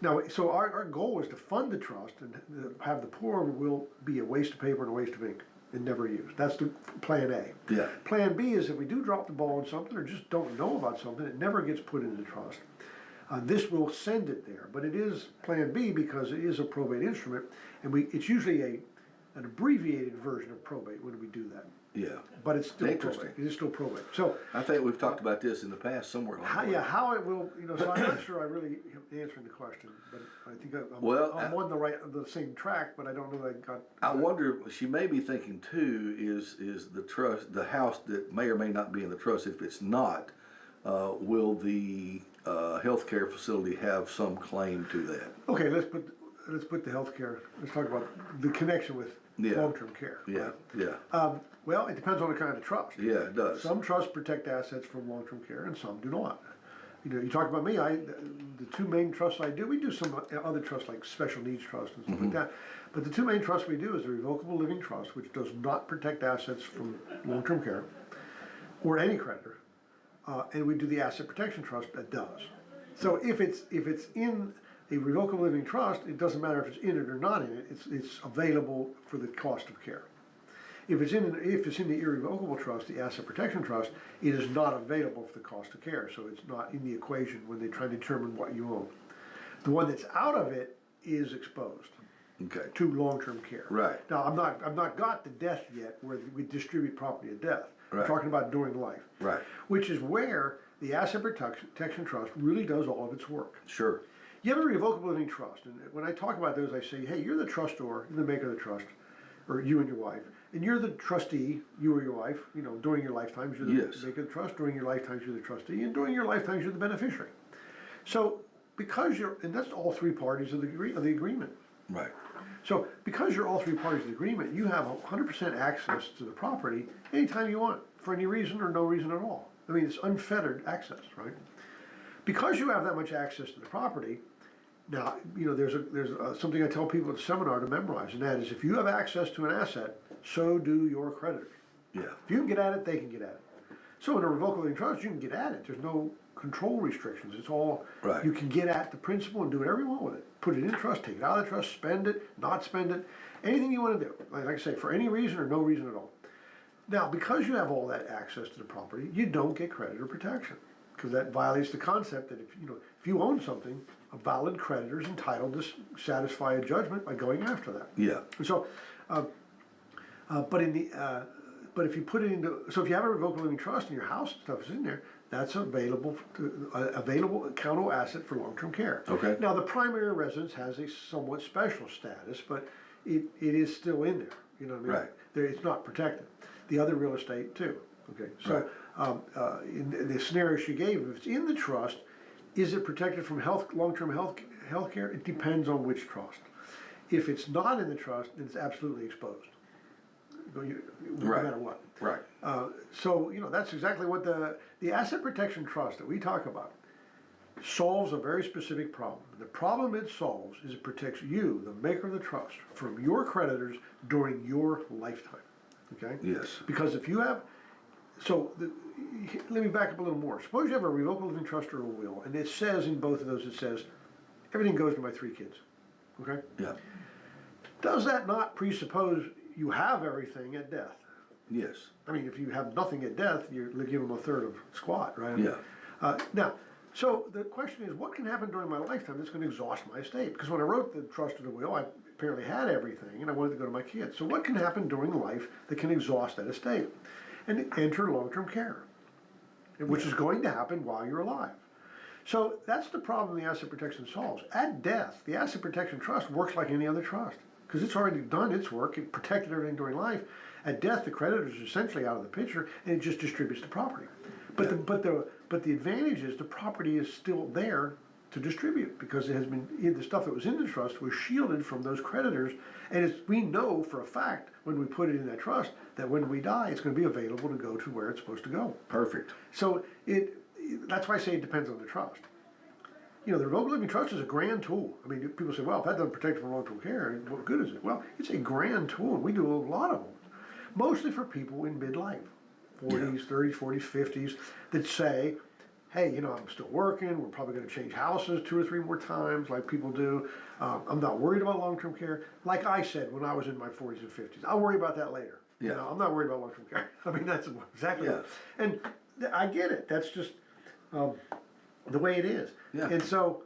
Now, so our goal is to fund the trust and have the pour over will be a waste of paper and a waste of ink and never used. That's the plan A.
Yeah.
Plan B is if we do drop the ball on something or just don't know about something, it never gets put into the trust. This will send it there, but it is plan B because it is a probate instrument, and it's usually an abbreviated version of probate when we do that.
Yeah.
But it's still
Interesting.
probate. It is still probate. So
I think we've talked about this in the past somewhere. along the way.
how it will, you know, so I'm not sure I really am answering the question, but I think I'm on the same track, but I don't know that I got.
I wonder, she may be thinking too, is the trust, the house that may or may not be in the trust, if it's not, will the healthcare facility have some claim to that?
Okay, let's put the healthcare, let's talk about the connection with
Yeah.
long-term care.
Yeah, yeah,
Well, it depends on the kind of trust.
yeah, it does.
Some trusts protect assets from long-term care and some do not. You know, you talk about me, the 2 main trusts I do, we do some other trusts like special needs trust and stuff like that. But the 2 main trusts we do is the revocable living trust, which does not protect assets from long-term care or any creditor. And we do the asset protection trust that does. So if it's in a revocable living trust, it doesn't matter if it's in it or not in it, it's available for the cost of care. If it's in the irrevocable trust, the asset protection trust, it is not available for the cost of care, so it's not in the equation when they try to determine what you own. The one that's out of it is exposed
Okay.
to long-term care.
Right.
Now, I've not got to death yet where we distribute property at death.
Right.
I'm talking about during life.
Right.
Which is where the asset protection trust really does all of its work.
Sure.
You have a revocable living trust, and when I talk about those, I say, hey, you're the trustor, you're the maker of the trust, or you and your wife, and you're the trustee, you or your wife, you know, during your lifetimes, you're the
Yes.
maker of the trust, during your lifetimes, you're the trustee, and during your lifetimes, you're the beneficiary. So, because and that's all 3 parties of the agreement.
Right.
So, because you're all 3 parties of the agreement, you have 100% access to the property anytime you want, for any reason or no reason at all. I mean, it's unfettered access, right? Because you have that much access to the property, now, you know, there's something I tell people at the seminar to memorize, and that is if you have access to an asset, so do your creditors.
Yeah.
If you can get at it, they can get at it. So in a revocable living trust, you can get at it. There's no control restrictions. It's all,
Right.
you can get at the principal and do whatever you want with it. Put it in trust, take it out of the trust, spend it, not spend it, anything you want to do. Like I say, for any reason or no reason at all. Now, because you have all that access to the property, you don't get creditor protection. Because that violates the concept that if you own something, a valid creditor is entitled to satisfy a judgment by going after that.
Yeah.
And so, but if you put it into, so if you have a revocable living trust and your house and stuff is in there, that's available accountable asset for long-term care.
Okay.
Now, the primary residence has a somewhat special status, but it is still in there. You know what I mean?
Right.
It's not protected. The other real estate too. Okay. So, in the scenario she gave, if it's in the trust, is it protected from long-term health care? It depends on which trust. If it's not in the trust, then it's absolutely exposed. no
Right.
matter what.
Right.
So, that's exactly what the asset protection trust that we talk about solves a very specific problem. The problem it solves is it protects you, the maker of the trust, from your creditors during your lifetime. Okay?
Yes.
Because if you have, let me back up a little more. Suppose you have a revocable living trust or a will, and it says in both of those, it says, everything goes to my 3 kids. Okay?
Yeah.
Does that not presuppose you have everything at death?
Yes.
I mean, if you have nothing at death, you give them a third of squat, right?
Yeah.
Now, so the question is, what can happen during my lifetime that's going to exhaust my estate? Because when I wrote the trust or the will, I apparently had everything, and I wanted to go to my kids. So what can happen during life that can exhaust that estate? And enter long-term care, which is going to happen while you're alive. So that's the problem the asset protection solves. At death, the asset protection trust works like any other trust, because it's already done its work. It protected everything during life. At death, the creditor is essentially out of the picture, and it just distributes the property. But the advantage is the property is still there to distribute, because it has been, the stuff that was in the trust was shielded from those creditors, and we know for a fact when we put it in that trust that when we die, it's going to be available to go to where it's supposed to go.
Perfect.
So that's why I say it depends on the trust. The revocable living trust is a grand tool. I mean, people say, well, if that doesn't protect you from long-term care, what good is it? Well, it's a grand tool, and we do a lot of them, mostly for people in midlife, 40s, 30s, 40s, 50s, that say, hey, I'm still working, we're probably going to change houses 2 or 3 more times like people do. I'm not worried about long-term care. Like I said when I was in my 40s and 50s, I'll worry about that later.
Yeah.
I'm not worried about long-term care. I mean, that's exactly
Yeah.
And I get it. That's just the way it is.
Yeah.
And so,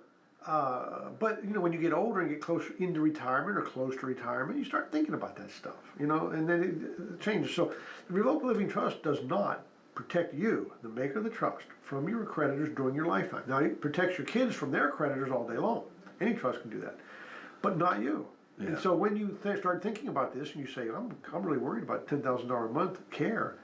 but when you get older and get closer into retirement or close to retirement, you start thinking about that stuff, and then it changes. So the revocable living trust does not protect you, the maker of the trust, from your creditors during your lifetime. Now, it protects your kids from their creditors all day long. Any trust can do that, but not you.
Yeah.
And so when you start thinking about this and you say, I'm really worried about $10,000 a month care,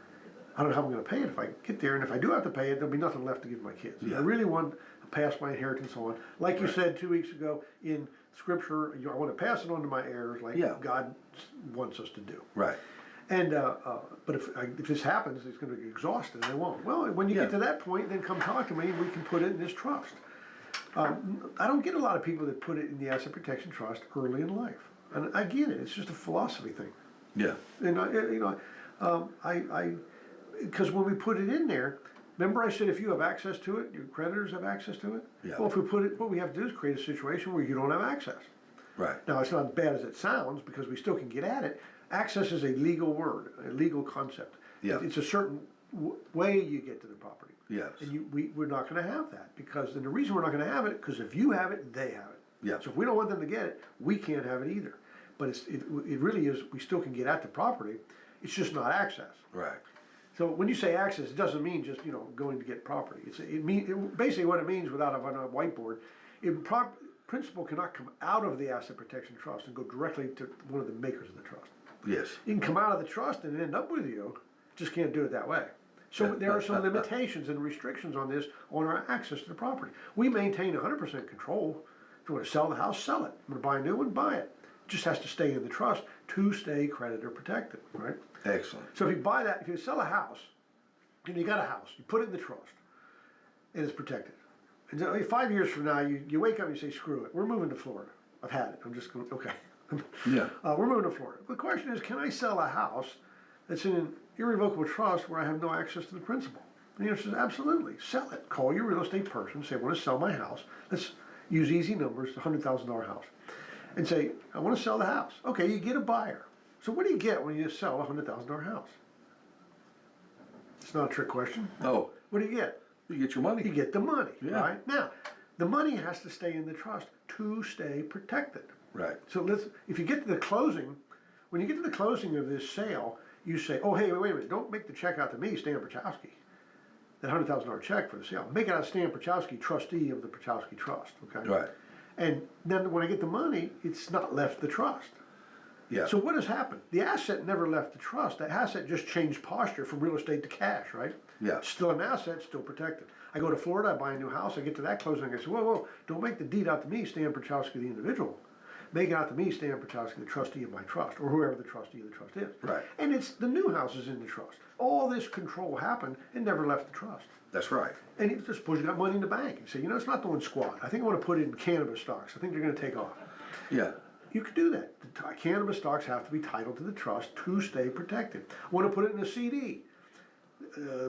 I don't know how I'm going to pay it if I get there, and if I do have to pay it, there'll be nothing left to give my kids.
Yeah.
I really want to pass my inheritance on. Like you said 2 weeks ago in Scripture, I want to pass it on to my heirs like God wants us to do.
Right.
And but if this happens, it's going to be exhausted, and they won't. Well, when you get to that point, then come talk to me, and we can put it in this trust. I don't get a lot of people that put it in the asset protection trust early in life, and I get it. It's just a philosophy thing.
Yeah.
And because when we put it in there, remember I said if you have access to it, your creditors have access to it.
Yeah.
Well, if we put it, what we have to do is create a situation where you don't have access.
Right.
Now, it's not as bad as it sounds because we still can get at it. Access is a legal word, a legal concept.
Yeah.
It's a certain way you get to the property.
Yes.
And we're not going to have that and the reason we're not going to have it, because if you have it, they have it.
Yeah.
So if we don't want them to get it, we can't have it either. But it really is, we still can get at the property. It's just not access.
Right.
So when you say access, it doesn't mean just going to get property. Basically what it means without a whiteboard. Principal cannot come out of the asset protection trust and go directly to one of the makers of the trust.
Yes.
You can come out of the trust and end up with you, just can't do it that way. So there are some limitations and restrictions on our access to the property. We maintain 100% control. If you want to sell the house, sell it. You want to buy a new one, buy it. It just has to stay in the trust to stay creditor protected, right?
Excellent.
So if you sell a house, and you got a house, you put it in the trust, and it's protected. And then 5 years from now, you wake up and you say, screw it, we're moving to Florida. I've had it, I'm just going, okay.
Yeah.
We're moving to Florida. The question is, can I sell a house that's in an irrevocable trust where I have no access to the principal? And the answer is absolutely. Sell it. Call your real estate person, say, I want to sell my house. Let's use easy numbers, a $100,000 house. And say, I want to sell the house. Okay, you get a buyer. So what do you get when you sell a $100,000 house? It's not a trick question.
Oh.
What do you get?
You get your money.
You get the money,
Yeah.
right? Now, the money has to stay in the trust to stay protected.
Right.
So if you get to the closing, when you get to the closing of this sale, you say, oh, hey, wait a minute, don't make the check out to me, Stan Pierchoski. That $100,000 check for the sale. Make it out Stan Pierchoski, trustee of the Pierchoski Trust, okay?
Right.
And then when I get the money, it's not left the trust.
Yeah.
So what has happened? The asset never left the trust. The asset just changed posture from real estate to cash, right?
Yeah.
It's still an asset, still protected. I go to Florida, I buy a new house, I get to that closing, I say, whoa, don't make the deed out to me, Stan Pierchoski, the individual. make it out to me, Stan Pierchoski, the trustee of my trust, or whoever the trustee of the trust is.
Right.
And it's the new houses in the trust. All this control happened and never left the trust.
That's right.
And you suppose you got money in the bank. You say, it's not doing squat. I think I want to put it in cannabis stocks. I think they're going to take off.
Yeah.
You could do that. The cannabis stocks have to be titled to the trust to stay protected. I want to put it in a CD.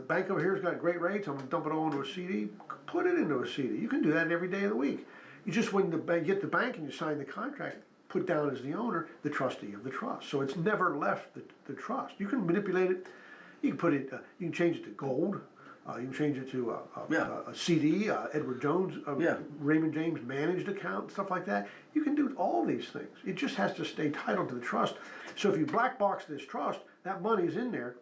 Bank over here's got great rates. I'm going to dump it all into a CD. Put it into a CD. You can do that every day of the week. You just, when get the bank and you sign the contract, put down as the owner, the trustee of the trust. So it's never left the trust. You can manipulate it. You can put it, you can change it to gold. You can change it to a CD, Edward Jones, Raymond James managed account, stuff like that. You can do all these things. It just has to stay titled to the trust. So if you black box this trust, that money's in there.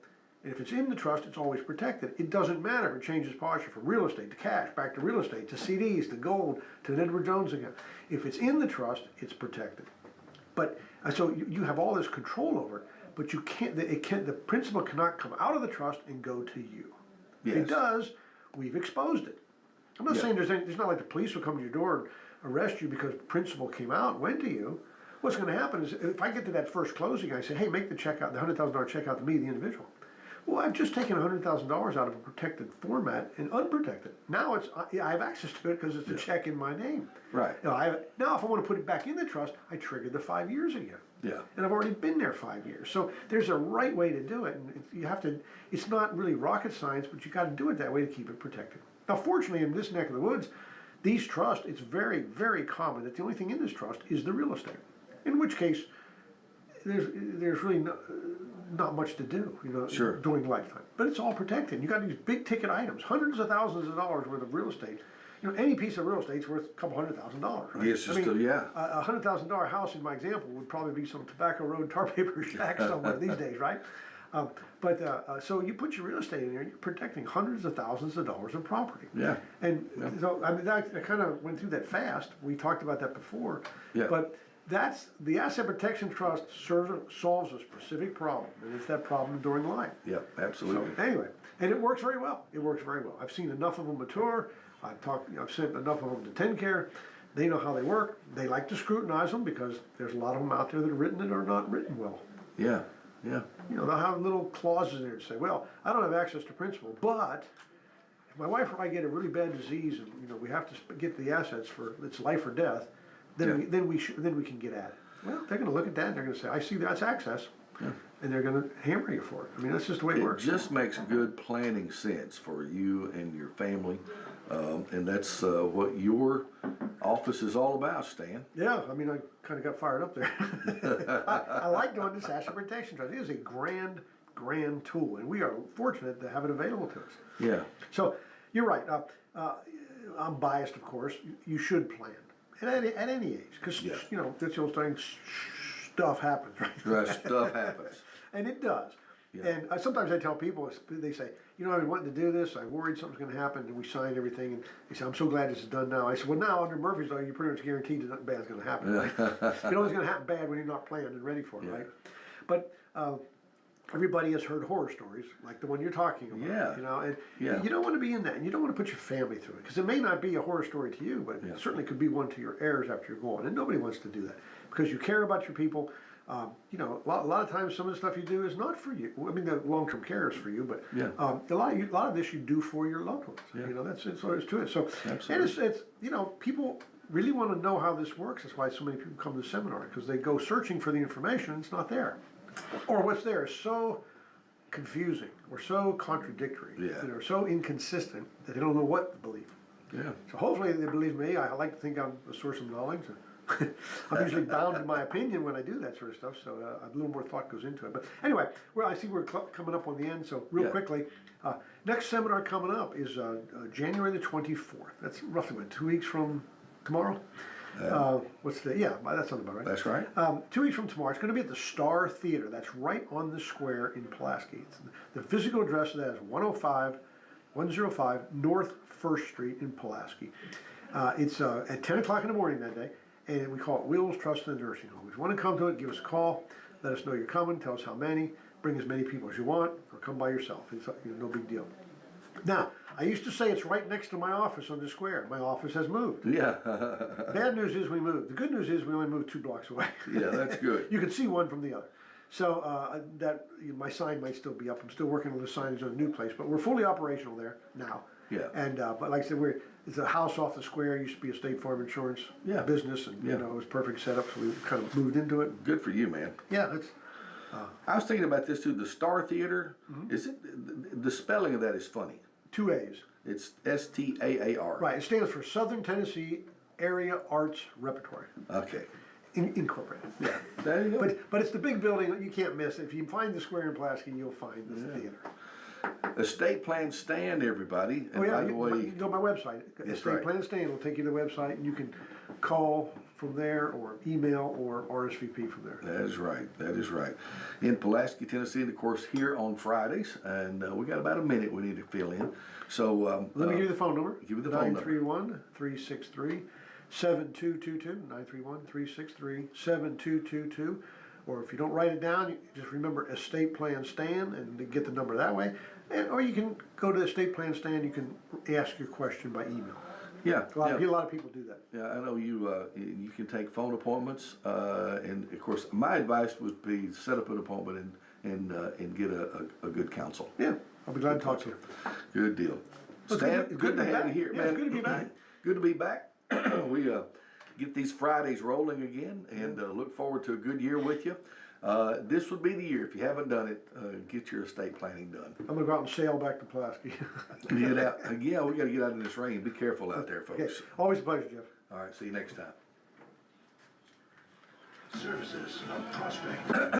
And if it's in the trust, it's always protected. It doesn't matter if it changes posture from real estate to cash, back to real estate, to CDs, to gold, to an Edward Jones account. If it's in the trust, it's protected. But so you have all this control over it, but you can't. The principal cannot come out of the trust and go to you. If it does, we've exposed it. I'm not saying there's not like the police will come to your door and arrest you because principal came out and went to you. What's going to happen is if I get to that first closing, I say, hey, make the check out, the $100,000 check out to me, the individual. Well, I've just taken $100,000 out of a protected format and unprotected. Now I have access to it because it's a check in my name.
Right.
Now if I want to put it back in the trust, I trigger the 5 years again.
Yeah.
And I've already been there 5 years. So there's a right way to do it. And you have to, it's not really rocket science, but you got to do it that way to keep it protected. Now, fortunately, in this neck of the woods, these trusts, it's very, very common that the only thing in this trust is the real estate. In which case, there's really not much to do, during lifetime. But it's all protected. You got these big ticket items, hundreds of thousands of dollars worth of real estate. Any piece of real estate's worth a couple $100,000, right?
Yes, yeah.
A $100,000 house, in my example, would probably be some Tobacco Road tar paper shack somewhere these days, right? So you put your real estate in there, and you're protecting hundreds of thousands of dollars of property.
Yeah.
And so, I kind of went through that fast. We talked about that before.
Yeah.
But that's, the Asset Protection Trust solves a specific problem, and it's that problem during life.
Yeah, absolutely.
So anyway, and it works very well. It works very well. I've seen enough of them mature. I've sent enough of them to TenCare. They know how they work. They like to scrutinize them because there's a lot of them out there that are written that are not written well.
Yeah, yeah.
They'll have little clauses in there to say, well, I don't have access to principal, but if my wife or I get a really bad disease and we have to get the assets for it's life or death, then we can get at it. Well, they're going to look at that and they're going to say, I see that's access. Yeah. And they're going to hammer you for it. I mean, that's just the way it works.
It just makes good planning sense for you and your family. And that's what your office is all about, Stan.
Yeah, I mean, I kind of got fired up there. I like doing this Asset Protection Trust. It is a grand tool, and we are fortunate to have it available to us.
Yeah.
So, you're right. I'm biased, of course. You should plan. At any age, because, that's the old thing, stuff happens, right?
Right, stuff happens.
And it does.
Yeah.
And sometimes I tell people, they say, I've been wanting to do this, I'm worried something's going to happen, and we signed everything, and they say, I'm so glad this is done now. I said, well, now, under Murphy's Law, you're pretty much guaranteed that nothing bad's going to happen, right? It's going to happen bad when you're not planned and ready for it, right? But everybody has heard horror stories, like the one you're talking about, and you don't want to be in that, and you don't want to put your family through it, because it may not be a horror story to you, but it certainly could be one to your heirs after you're gone, and nobody wants to do that, because you care about your people. A lot of times some of the stuff you do is not for you. I mean, the long-term care is for you, but a lot of this you do for your loved ones. Yeah. That's what it's to it. So, absolutely. And it's people really want to know how this works. That's why so many people come to the seminar, because they go searching for the information and it's not there, or what's there is so confusing or so contradictory, or so inconsistent that they don't know what to believe. Yeah. So hopefully they believe me. I like to think I'm a source of knowledge. I'm usually bound to my opinion when I do that sort of stuff, so a little more thought goes into it. But anyway, I see we're coming up on the end, so real quickly, next seminar coming up is January the 24th. That's roughly 2 weeks from tomorrow. What's the, that sounds about right.
That's right.
2 weeks from tomorrow. It's going to be at the Star Theater. That's right on the square in Pulaski. The physical address of that is 105 North 1st Street in Pulaski. It's at 10 o'clock in the morning that day. And we call it Wills Trust and Nursing Home. If you want to come to it, give us a call. Let us know you're coming. Tell us how many. Bring as many people as you want, or come by yourself. It's no big deal. Now, I used to say it's right next to my office on the square. My office has moved.
Yeah.
Bad news is we moved. The good news is we only moved 2 blocks away.
Yeah, that's good.
You can see one from the other. So my sign might still be up. I'm still working on the signage on a new place, but we're fully operational there now.
Yeah.
And but like I said, it's a house off the square. It used to be a State Farm Insurance business, and
Yeah.
you know it was perfect setup. So we kind of moved into it.
Good for you, man.
Yeah, it's
I was thinking about this too. The Star Theater. Is it the spelling of that is funny?
2 A's.
It's STAAR.
Right. It stands for Southern Tennessee Area Arts Repertory
Okay.
Incorporated.
Yeah. There you go.
But it's the big building that you can't miss. If you find the square in Pulaski, you'll find this theater.
Estate plan stand, everybody. And
Oh yeah,
by the way,
you can go to my website.
That's
Estate
right.
Plan Stand will take you to the website, and you can call from there, or email, or RSVP from there.
that is right. That is right. In Pulaski, Tennessee, and of course here on Fridays, and we got about a minute we need to fill in. So
Let me give you the phone number.
Give me the phone number.
931-363-7222. 931-363-7222. Or if you don't write it down, you just remember Estate Plan Stand and get the number that way. Or you can go to Estate Plan Stand. You can ask your question by email.
yeah,
A lot of people do that.
yeah. I know you. You can take phone appointments, and of course, my advice would be set up an appointment and get a good counsel.
Yeah, I'll be glad to talk to you.
Good deal.
Well,
Stan,
it's
good to
be
have
back.
you here,
Yeah,
man.
it's good to be back.
Good to be back. We get these Fridays rolling again, and look forward to a good year with you. This would be the year. If you haven't done it, get your estate planning done.
I'm gonna go out and sail back to Pulaski.
Get out. Yeah, we got to get out in this rain. Be careful out there, folks.
Okay. Always a pleasure, Jeff.
All right. See you next time.
Services of Prospect.